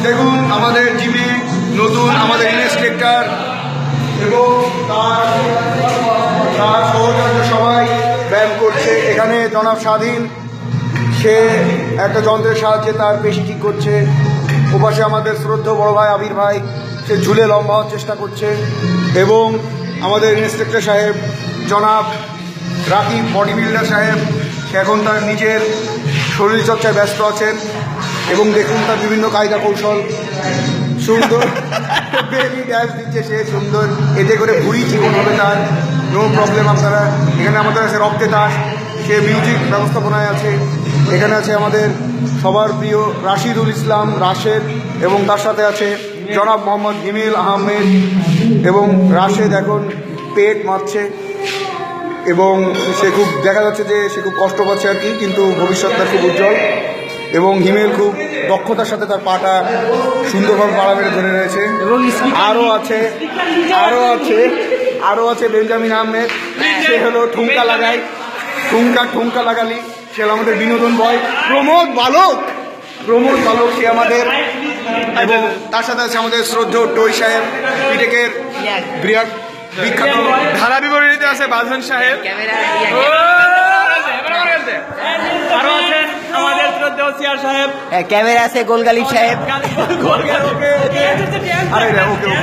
দেখুন আমাদের জিমে নতুন আমাদের ইন্সট্রাক্টর এবং তার সহযোগী সবাই ব্যায়াম করছে। এখানে জনাব স্বাধীন, সে একটা যন্ত্রের সাহায্যে তার পেশি ঠিক করছে। ওপাশে আমাদের শ্রদ্ধেয় বড় ভাই আবির ভাই, সে ঝুলে লম্বা হওয়ার চেষ্টা করছে। এবং আমাদের ইন্সট্রাক্টর সাহেব জনাব রাকিব বডি বিল্ডার সাহেব, সে এখন তার নিজের শরীরচর্চায় ব্যস্ত আছেন। এবং দেখুন তার বিভিন্ন কায়দা কৌশল, সুন্দর বেলি ড্যান্স দিচ্ছে সে সুন্দর, এতে করে ভুঁড়ি চিকন হবে তার, নো প্রবলেম। আপনারা এখানে আমাদের আছে রক্তে তাস, সে মিউজিক ব্যবস্থাপনায় আছে। এখানে আছে আমাদের সবার প্রিয় রাশিদুল ইসলাম রাশেদ, এবং তার সাথে আছে জনাব মোহাম্মদ হিমেল আহমেদ। এবং রাশেদ এখন পেট মারছে এবং সে খুব দেখা যাচ্ছে যে সে খুব কষ্ট পাচ্ছে আর কি, কিন্তু ভবিষ্যৎটা খুব উজ্জ্বল। এবং হিমেল খুব দক্ষতার সাথে তার পাটা সুন্দরভাবে পাড়া মেরে ধরে রয়েছে। আরও আছে বেঞ্জামিন আহমেদ, সে হলো ঠুমকা লাগালি, সে হলো আমাদের বিনোদন বয়। প্রমোদ বালক সে আমাদের, এবং তার সাথে আছে আমাদের শ্রদ্ধেয় টই সাহেব, বিটেকের বিরাট বিখ্যাত। ধারা বিবরণীতে আছে বাঁধন সাহেব, আরো আছেন আমাদের শ্রদ্ধেয় সিয়ার সাহেব, ক্যামেরা আছে গোলগালিব সাহেব। ওকে